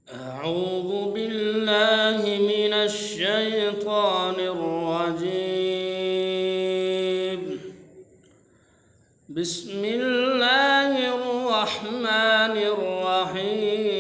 أعوذ بالله من الشيطان الرجيم. بسم الله الرحمن الرحيم.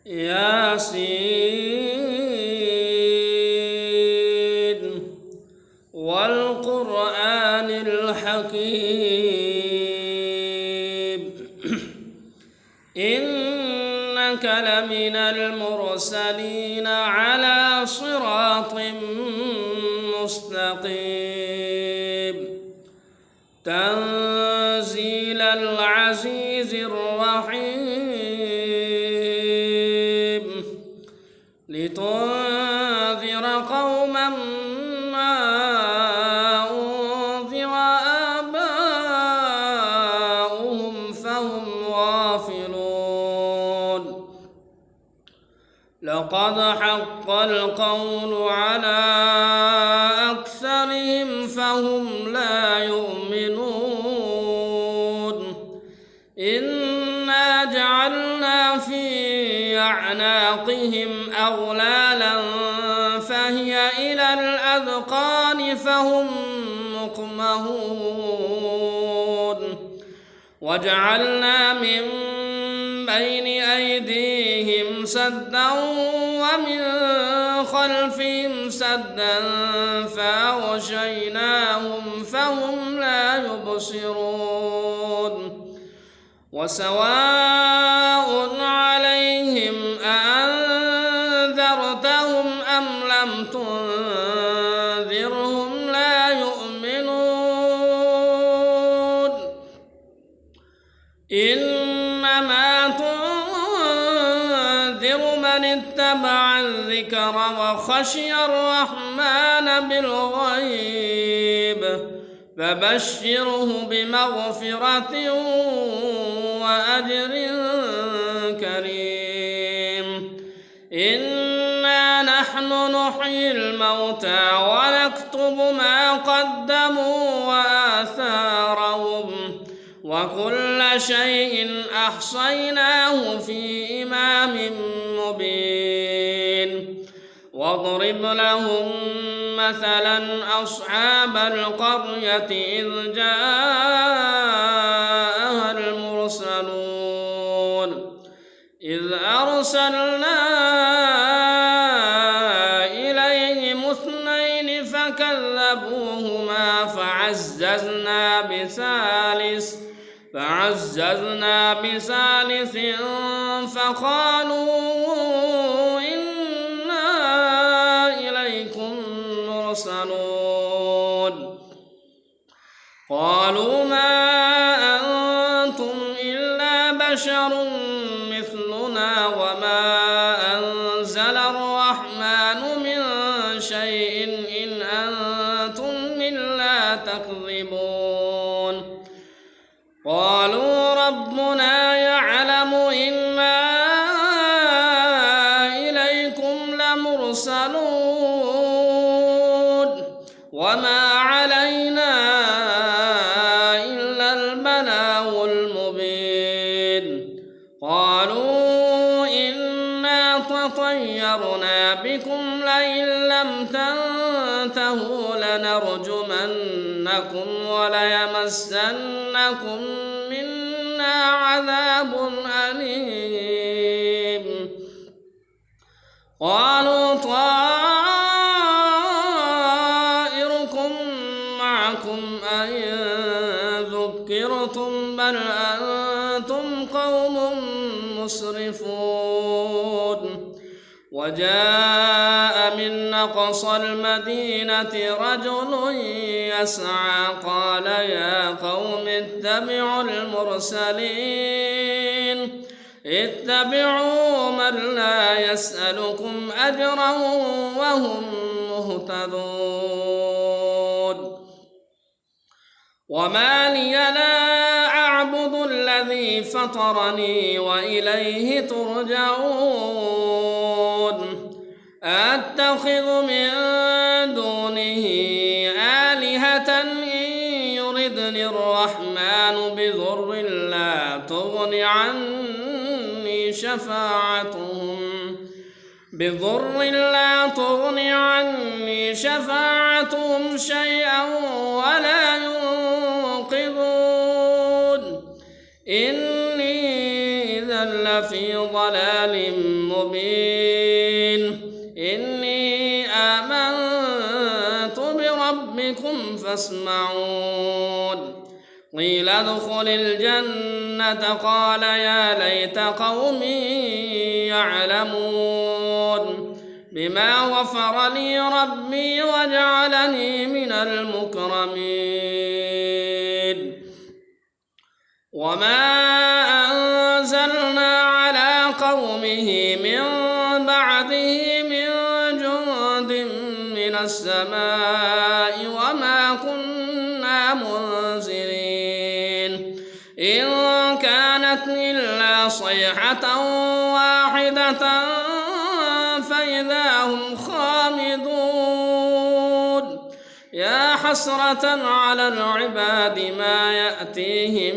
ياسين والقرآن الحكيم. إنك لمن المرسلين على صراط مستقيم. تنزيل العزيز الرحيم. لتنذر قوما ما أنذر آباؤهم فهم غافلون. لقد حق القول على أكثرهم فهم لا يؤمنون. إنا جعلنا في أعناقهم أغلالا فهي إلى الأذقان فهم مقمحون. وجعلنا من بين أيديهم سدا ومن خلفهم سدا فأغشيناهم فهم لا يبصرون. وسواء عليهم أأنذرتهم أم لم تنذرهم لا يؤمنون. إنما تنذر من اتبع الذكر وخشي الرحمن بالغيب فبشره بمغفرة وأجر كريم. إنا نحن نحيي الموتى ونكتب ما قدموا وآثارهم وكل شيء أحصيناه في إمام مبين. واضرب لهم مثلا أصحاب القرية إذ جاءها المرسلون. إذ أرسلنا إليهم اثنين فكذبوهما فعززنا بثالث فقالوا إنا إليكم مرسلون. قالوا ما أنتم إلا بشر مثلنا وما أنزل الرحمن من شيء إن أنتم إلا تكذبون. قالوا ربنا يعلم إنا إليكم لمرسلون وما علينا إلا البلاغ المبين. قالوا إنا تطيرنا بكم لئن لم تنتهوا لنرجمنكم وليمسنكم منا عذاب أليم. قالوا طائركم معكم أئن ذكرتم بل أنتم قوم مسرفون. وجاء من أقصى المدينة رجل يسعى قال يا قوم اتبعوا المرسلين. اتبعوا من لا يسألكم أجرا وهم مهتدون. وما لي لا أعبد الذي فطرني وإليه ترجعون. أتخذ من دونه آلهة إن يردني الرحمن بضر لا تغن عني شفاعتهم شيئا ولا ينقذون إني إذا لفي ضلال مبين إني آمنت بربكم فاسمعون قيل ادخل الجنة قال يا ليت قومي يعلمون بما غفر لي ربي وجعلني من المكرمين وما أنزلنا على قومه من بعده من جند من السماء وما كنا منزلين إن كانت إلا صيحة واحدة فإذا هم خامدون يا حسرة على العباد ما يأتيهم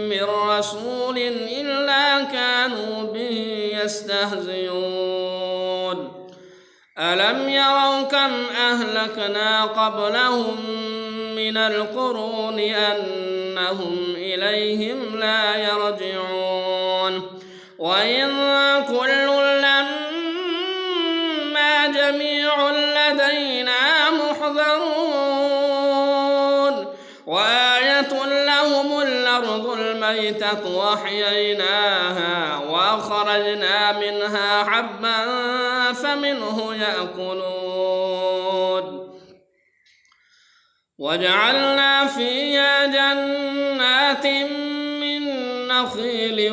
من رسول إلا كانوا به يستهزئون ألم يروا كم أهلكنا قبلهم من القرون أنهم إليهم لا يرجعون وإن كل لما جميع لدينا محضرون وآية لهم الأرض الميتة وأحييناها وأخرجنا منها حبا فمنه يأكلون وجعلنا فيها جنات من نخيل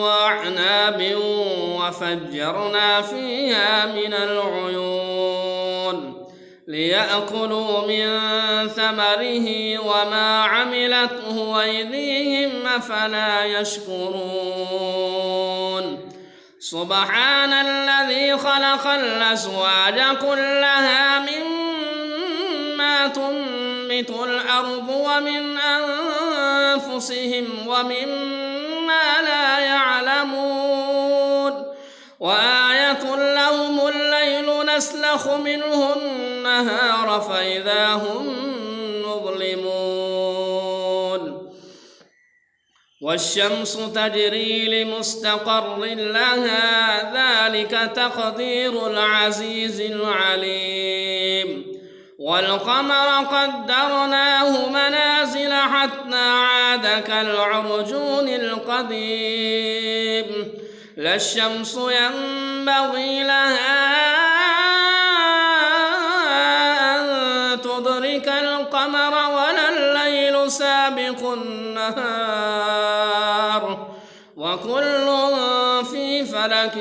وأعناب وفجرنا فيها من العيون ليأكلوا من ثمره وما عملته أيديهم أفلا يشكرون سبحان الذي خلق الأزواج كلها مما تنبت الأرض ومن أنفسهم ومما لا يعلمون وآية لهم الليل نسلخ منه النهار فإذا هم مظلمون والشمس تجري لمستقر لها ذلك تقدير العزيز العليم والقمر قدرناه منازل حتى عاد كالعرجون القديم لا الشمس ينبغي لها أن تدرك القمر ولا الليل سابق النهار وكل في فلك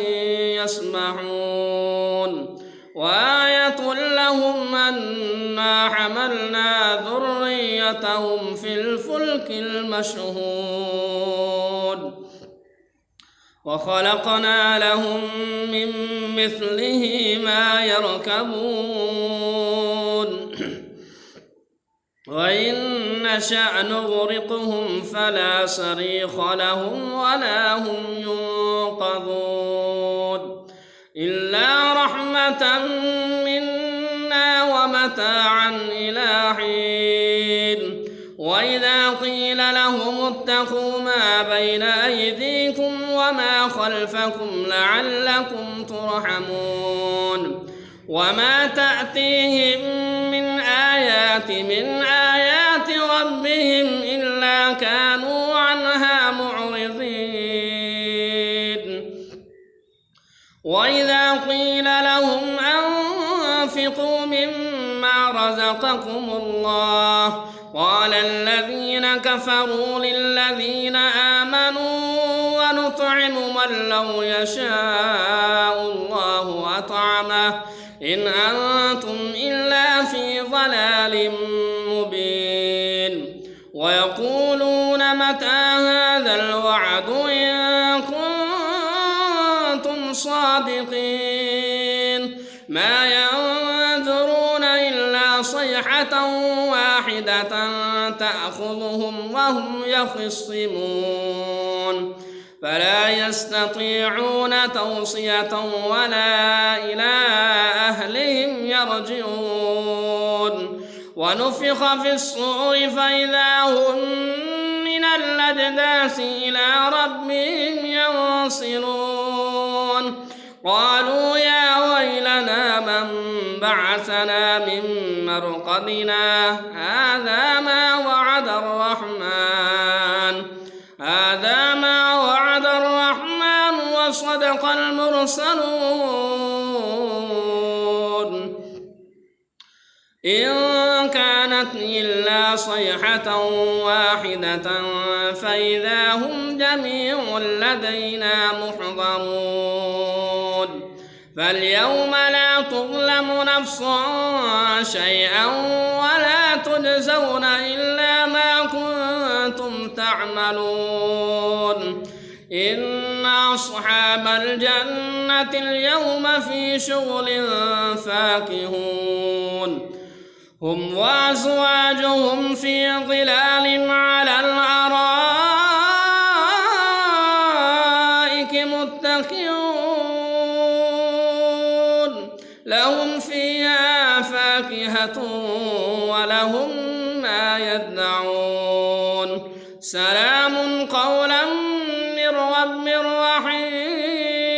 يسبحون وآية لهم أنا حملنا ذريتهم في الفلك المشحون وخلقنا لهم من مثله ما يركبون وإن نشأ نغرقهم فلا صريخ لهم ولا هم ينقذون إلا رحمة منا ومتاعا إلى حين وإذا قيل لهم اتقوا ما بين أيديكم وما خلفكم لعلكم ترحمون وما تأتيهم من آيات ربهم إلا كانوا عنها معرضين وإذا قيل لهم أنفقوا مما رزقكم الله قال الذين كفروا للذين آمنوا ونطعم من لو يشاء الله أطعمه إن أنتم إلا في ضلال مبين ويقولون متى هذا الوعد إن كنتم صادقين ما ينظرون إلا صيحة واحدة تأخذ تأخذهم وهم يخصمون فلا يستطيعون توصية ولا إلى أهلهم يرجعون ونفخ في الصور فإذا هم من الأجداث إلى ربهم ينصرون قالوا يا ويلنا من بعثنا من مرقدنا هذا ما وعد الرحمن وصدق المرسلون إن كانت إلا صيحة واحدة فإذا هم جميع لدينا محضرون فاليوم لا تظلم نفس شيئا ولا تجزون إلا ما كنتم تعملون إن أصحاب الجنة اليوم في شغل فاكهون هم وأزواجهم في ظلال على الأرائك متكئون لهم فيها فاكهة ولهم ما يدعون سلام قولا من رب رحيم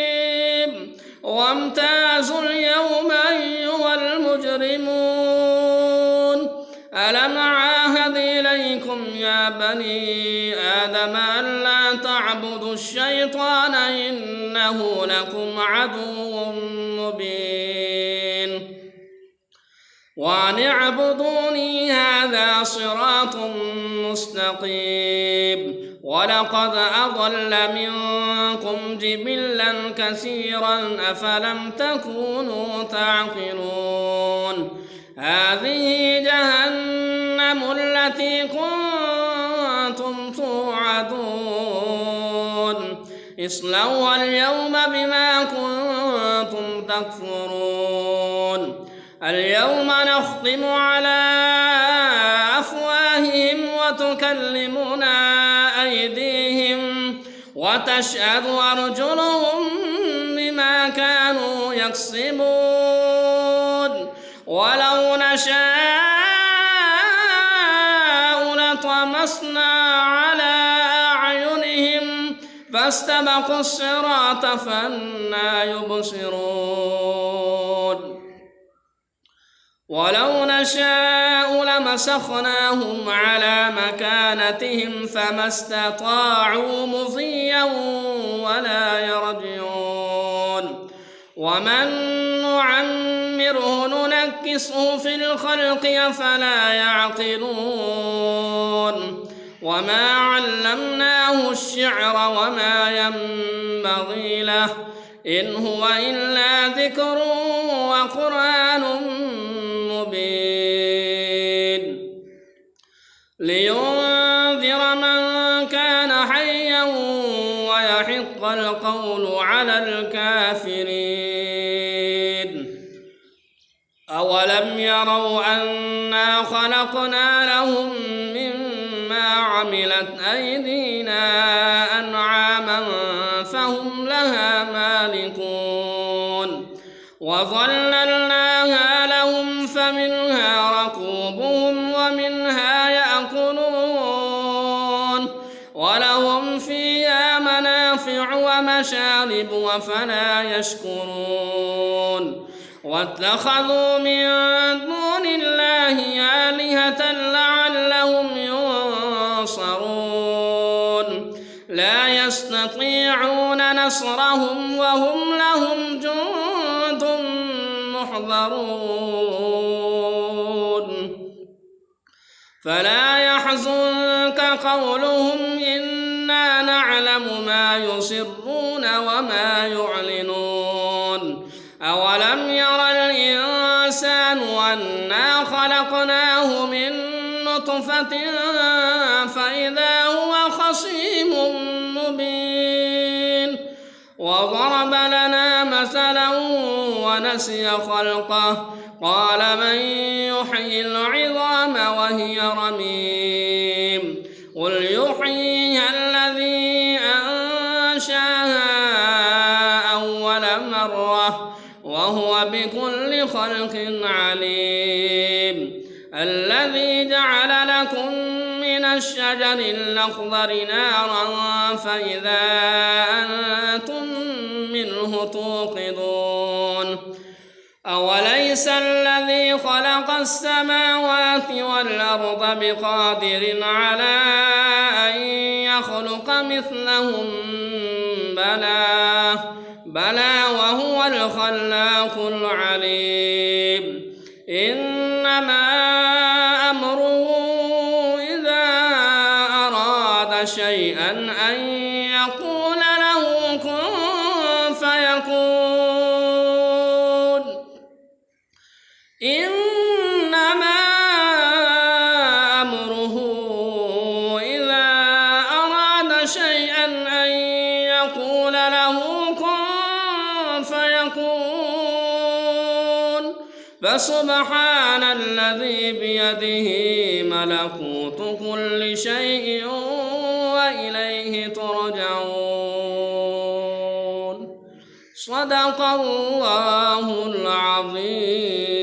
وامتازوا اليوم أيها المجرمون ألم عاهد إليكم يا بني آدم ألا تعبدوا الشيطان إنه لكم عدو مبين وأن اعبدوني هذا صراط مستقيم ولقد أضل منكم جبلا كثيرا أفلم تكونوا تعقلون هذه جهنم التي كنتم توعدون اصلوها اليوم بما كنتم تكفرون اليوم نختم على أفواههم وتكلمنا أيديهم وتشهد أرجلهم بما كانوا يكسبون ولو نشاء لطمسنا على أعينهم فاستبقوا الصراط فأنى يبصرون ولو نشاء لمسخناهم على مكانتهم فما استطاعوا مضيا ولا يرجعون ومن نعمره ننكسه في الخلق أفلا يعقلون وما علمناه الشعر وما ينبغي له إن هو إلا ذكر وقرآن مبين لينذر من كان حيا ويحق القول على الكافرين أولم يروا أنا خلقنا لهم مما عملت أيدينا أنعاما فهم لها مالكون وظللناها لهم فمنها ركوبهم ومنها يأكلون ولهم فيها منافع ومشارب وفلا يشكرون واتخذوا من دون الله آلهة لعلهم ينصرون لا يستطيعون نصرهم وهم لهم جند محضرون فلا يحزنك قولهم إنا نعلم ما يسرون وما يعلنون أولم ير الإنسان أنا خلقناه من نطفة فإذا هو خصيم مبين وضرب لنا مثلا ونسي خلقه قال من يحيي العظام وهي رميم يحييها الذي أنشاها أول مرة وهو بكل خلق عليم. الذي جعل لكم من الشجر الأخضر نارا فإذا أنتم منه توقدون. أوليس الذي خلق السماوات والأرض بقادر على أن يخلق مثلهم؟ بلى وهو الخلاق العليم. إنما أمره إذا أراد شيئا أن يقول له كن فيكون. إنما أمره إذا أراد شيئا أن يقول له كن فيكون. فسبحان الذي بيده ملكوت كل شيء وإليه ترجعون. صدق الله العظيم.